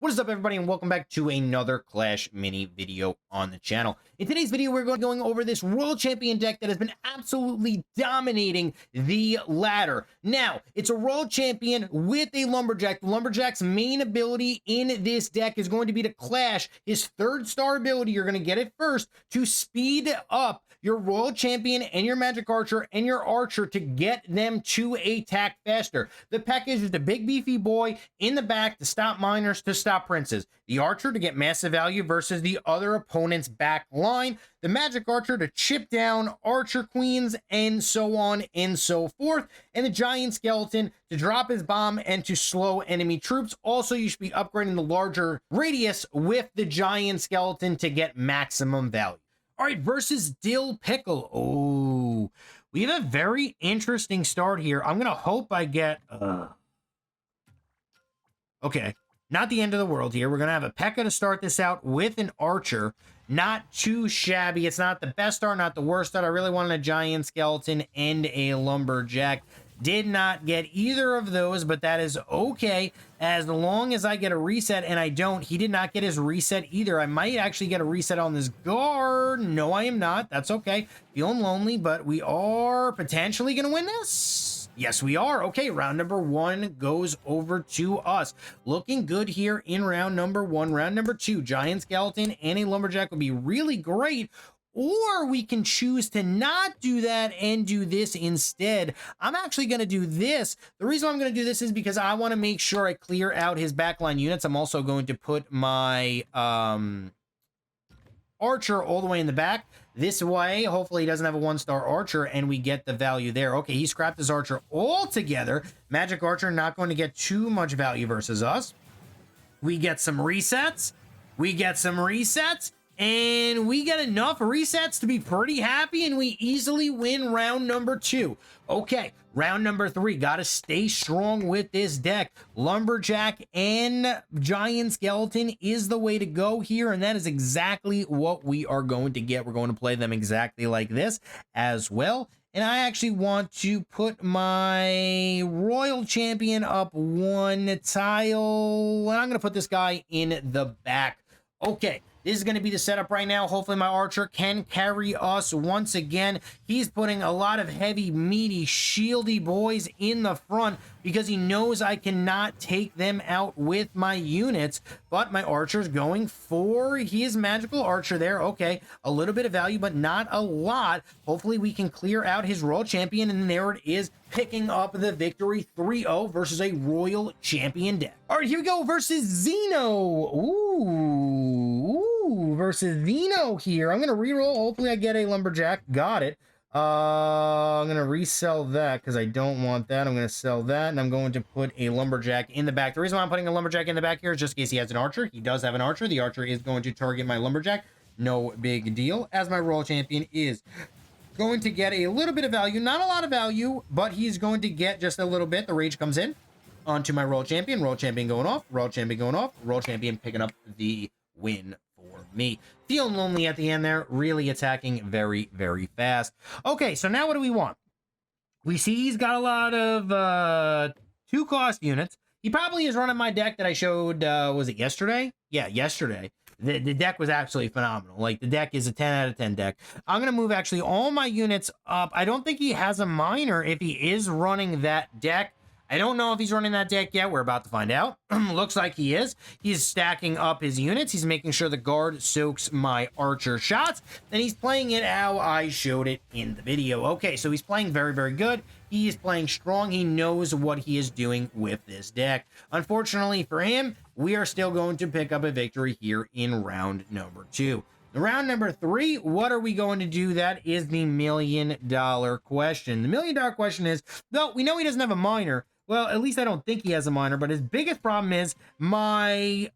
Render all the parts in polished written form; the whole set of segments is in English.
What is up, everybody, and welcome back to another Clash mini video on the channel. In today's video, we're going over this Royal Champion deck that has been absolutely dominating the ladder. Now, it's a Royal Champion with a Lumberjack. The Lumberjack's main ability in this deck is going to be to Clash. His third star ability, you're going to get it first, to speed up your Royal Champion and your Magic Archer and your Archer to get them to attack faster. The Pekka is just a big beefy boy in the back to stop miners, to stop princes. The Archer to get massive value versus the other opponent's back line. The Magic Archer to chip down Archer Queens, and so on and so forth. And the Giant Skeleton to drop his bomb and to slow enemy troops. Also, you should be upgrading the larger radius with the Giant Skeleton to get maximum value. All right, versus Dill Pickle. Oh, we have a very interesting start here. I'm going to hope I get... Okay, not the end of the world here. We're going to have a Pekka to start this out with an Archer. Not too shabby. It's not the best start, not the worst start. I really wanted a Giant Skeleton and a Lumberjack. Did not get either of those, but that is okay. As long as I get a reset, and I don't. He did not get his reset either. I might actually get a reset on this guard. No, I am not. That's okay. Feeling lonely, but we are potentially going to win this. Yes, we are. Okay, round number one goes over to us. Looking good here in round number one. Round number two, Giant Skeleton and a Lumberjack would be really great. Or we can choose to not do that and do this instead. I'm actually going to do this. The reason I'm going to do this is because I want to make sure I clear out his backline units. I'm also going to put my Archer all the way in the back. This way, hopefully he doesn't have a one-star Archer and we get the value there. Okay, he scrapped his Archer altogether. Magic Archer not going to get too much value versus us. We get some resets. And we get enough resets to be pretty happy, and we easily win round number two. Okay, round number three. Got to stay strong with this deck. Lumberjack and Giant Skeleton is the way to go here, and that is exactly what we are going to get. We're going to play them exactly like this as well. And I actually want to put my Royal Champion up one tile, and I'm going to put this guy in the back. Okay. This is going to be the setup right now. Hopefully my Archer can carry us once again. He's putting a lot of heavy, meaty, shieldy boys in the front because he knows I cannot take them out with my units. But my Archer's going for his magical Archer there. Okay, a little bit of value, but not a lot. Hopefully we can clear out his Royal Champion, and there it is, picking up the victory 3-0 versus a Royal Champion deck. All right, here we go versus Zeno. Ooh, versus Zeno here. I'm going to reroll. Hopefully I get a Lumberjack. Got it. I'm going to resell that because I don't want that. I'm going to sell that, and I'm going to put a Lumberjack in the back. The reason why I'm putting a Lumberjack in the back here is just in case he has an Archer. He does have an Archer. The Archer is going to target my Lumberjack. No big deal, as my Royal Champion is going to get a little bit of value. Not a lot of value, but he's going to get just a little bit. The Rage comes in onto my Royal Champion. Royal Champion going off. Royal Champion going off. Royal Champion picking up the win for me. Feeling lonely at the end there. Really attacking very, very fast. Okay, so now what do we want? We see he's got a lot of 2-cost units. He probably is running my deck that I showed, was it yesterday? Yeah, yesterday. The deck was absolutely phenomenal. Like, the deck is a 10 out of 10 deck. I'm going to move actually all my units up. I don't think he has a miner if he is running that deck. I don't know if he's running that deck yet. We're about to find out. Looks like he is. He's stacking up his units. He's making sure the guard soaks my Archer shots. Then he's playing it how I showed it in the video. Okay, so he's playing very, very good. He is playing strong. He knows what he is doing with this deck. Unfortunately for him, we are still going to pick up a victory here in round number two. Round number three, what are we going to do? That is the $1 million question. The $1 million question is, well, we know he doesn't have a miner. Well, at least I don't think he has a miner, but his biggest problem is my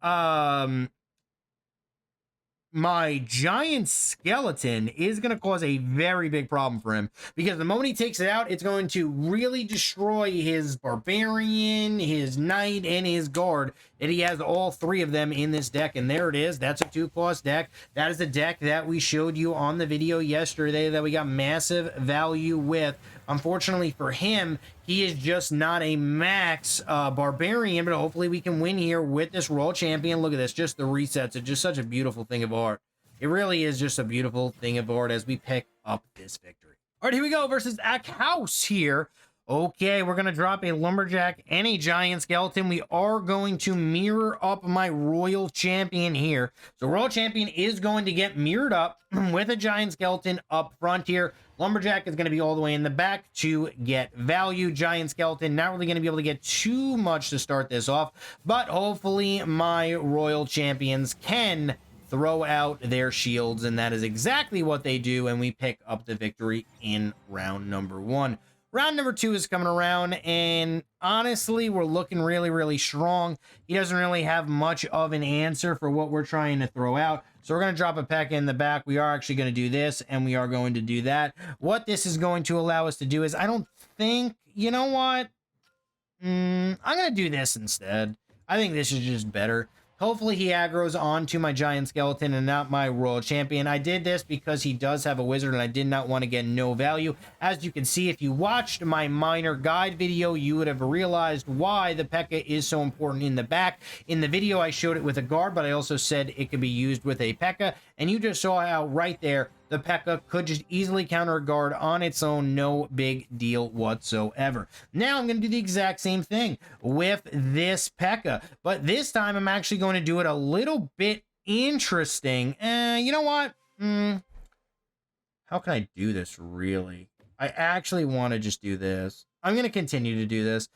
my Giant Skeleton is going to cause a very big problem for him, because the moment he takes it out, it's going to really destroy his Barbarian, his Knight, and his Guard. that he has all 3 of them in this deck. And there it is. That's a 2-cost deck. That is the deck that we showed you on the video yesterday that we got massive value with. Unfortunately for him, he is just not a max Barbarian, but hopefully we can win here with this Royal Champion. Look at this, just the resets. It's just such a beautiful thing of art. It really is just a beautiful thing of art as we pick up this victory. All right, here we go versus House here. Okay, we're going to drop a Lumberjack and a Giant Skeleton. We are going to mirror up my Royal Champion here. So Royal Champion is going to get mirrored up with a Giant Skeleton up front here. Lumberjack is going to be all the way in the back to get value. Giant Skeleton not really going to be able to get too much to start this off, but hopefully my Royal Champions can throw out their shields, and that is exactly what they do, and we pick up the victory in round number 1. Round number 2 is coming around, and honestly, we're looking really, really strong. He doesn't really have much of an answer for what we're trying to throw out. So we're going to drop a Pekka in the back. We are actually going to do this, and we are going to do that. What this is going to allow us to do is, I don't think, you know what? I'm going to do this instead. I think this is just better. Hopefully he aggroes onto my Giant Skeleton and not my Royal Champion. I did this because he does have a wizard and I did not want to get no value. As you can see, if you watched my minor guide video, you would have realized why the Pekka is so important in the back. In the video, I showed it with a guard, but I also said it could be used with a Pekka. And you just saw how right there, the Pekka could just easily counter a guard on its own, no big deal whatsoever. Now I'm going to do the exact same thing with this Pekka, but this time I'm actually going to do it a little bit interesting. You know what? How can I do this really? I actually want to just do this. I'm going to continue to do this.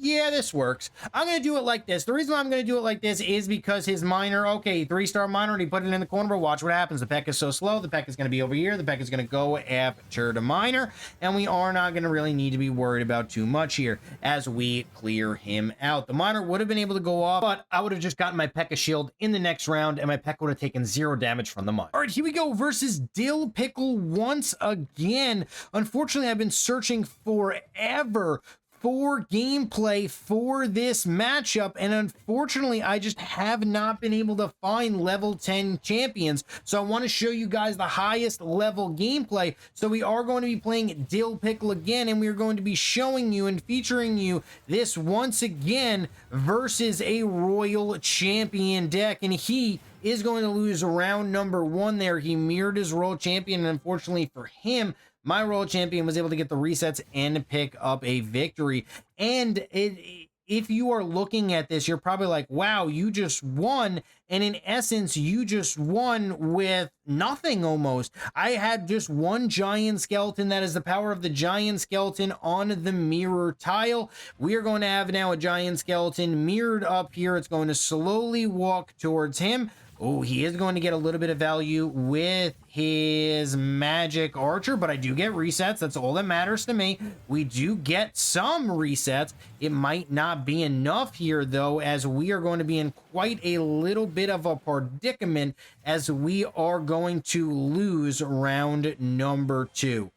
Yeah, this works. I'm going to do it like this. The reason why I'm going to do it like this is because his minor, okay, 3-star minor, and he put it in the corner, but watch what happens. The Pekka is so slow. The Pekka is going to be over here. The Pekka is going to go after the minor, and we are not going to really need to be worried about too much here as we clear him out. The minor would have been able to go off, but I would have just gotten my Pekka shield in the next round, and my Pekka would have taken 0 damage from the minor. All right, here we go versus Dill Pickle once again. Unfortunately, I've been searching forever for gameplay for this matchup, and unfortunately I just have not been able to find level 10 champions. So I want to show you guys the highest level gameplay. So we are going to be playing Dill Pickle again, and we are going to be showing you and featuring you this once again versus a Royal Champion deck, and he is going to lose round number 1 there. He mirrored his Royal Champion, and unfortunately for him, my Royal Champion was able to get the resets and pick up a victory. And if you are looking at this, you're probably like, wow, you just won. And in essence, you just won with nothing almost. I had just 1 Giant Skeleton. That is the power of the Giant Skeleton on the mirror tile. We are going to have now a Giant Skeleton mirrored up here. It's going to slowly walk towards him. Oh, he is going to get a little bit of value with his magic archer, but I do get resets. That's all that matters to me. We do get some resets. It might not be enough here, though, as we are going to be in quite a little bit of a predicament as we are going to lose round number 2.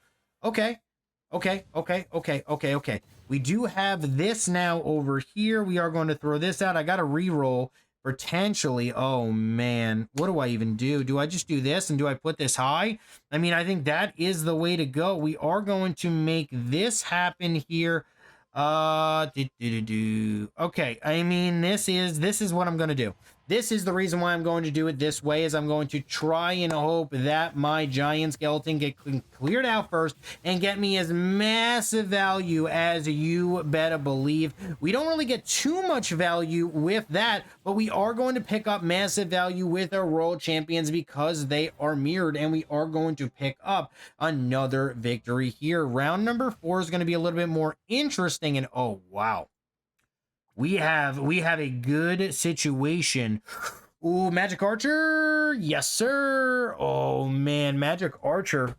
Okay. We do have this now over here. We are going to throw this out. I got to re-roll. Potentially, oh man, what do I even do? Do I just do this and do I put this high? I mean, I think that is the way to go. We are going to make this happen here. Okay, I mean, this is what I'm going to do. This is the reason why I'm going to do it this way, is I'm going to try and hope that my Giant Skeleton get cleared out first and get me as massive value as you better believe. We don't really get too much value with that, but we are going to pick up massive value with our Royal Champions because they are mirrored, and we are going to pick up another victory here. Round number 4 is going to be a little bit more interesting, and oh, wow. We have a good situation. Ooh, Magic Archer. Yes, sir. Oh, man. Magic Archer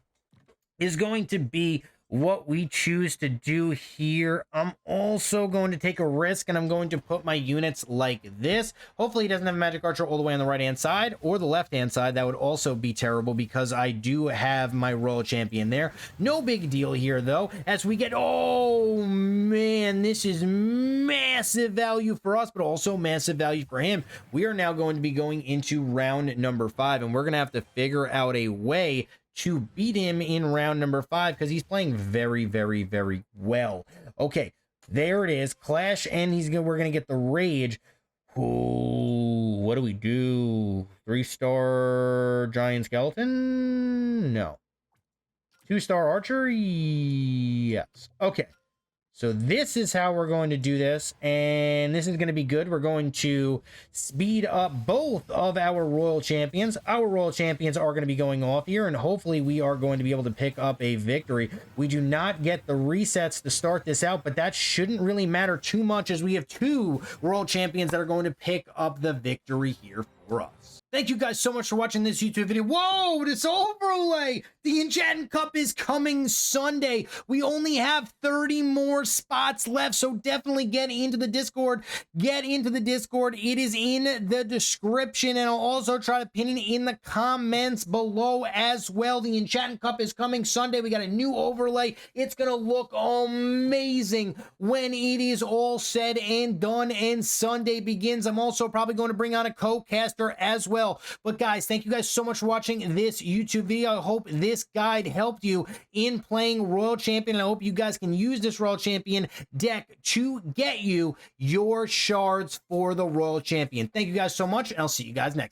is going to be what we choose to do here. I'm also going to take a risk, and I'm going to put my units like this. Hopefully he doesn't have a magic archer all the way on the right hand side or the left hand side. That would also be terrible because I do have my royal champion there. No big deal here though, as we get, oh man, this is massive value for us, but also massive value for him. We are now going to be going into round number 5, and we're going to have to figure out a way to beat him in round number 5 because he's playing very, very, very well. Okay, there it is. Clash, and we're gonna get the rage. Ooh, what do we do? 3-star giant skeleton? No. 2-star archer? Yes. Okay. So this is how we're going to do this, and this is going to be good. We're going to speed up both of our royal champions. Our royal champions are going to be going off here, and hopefully we are going to be able to pick up a victory. We do not get the resets to start this out, but that shouldn't really matter too much as we have 2 royal champions that are going to pick up the victory here for us. Thank you guys so much for watching this YouTube video. Whoa, this overlay! The Enchatin Cup is coming Sunday. We only have 30 more spots left, so definitely get into the Discord. Get into the Discord. It is in the description, and I'll also try to pin it in the comments below as well. The Enchatin Cup is coming Sunday. We got a new overlay. It's going to look amazing when it is all said and done and Sunday begins. I'm also probably going to bring on a co-caster as well. But guys, thank you guys so much for watching this YouTube video. I hope this guide helped you in playing Royal Champion. I hope you guys can use this Royal Champion deck to get you your shards for the Royal Champion. Thank you guys so much, and I'll see you guys next time.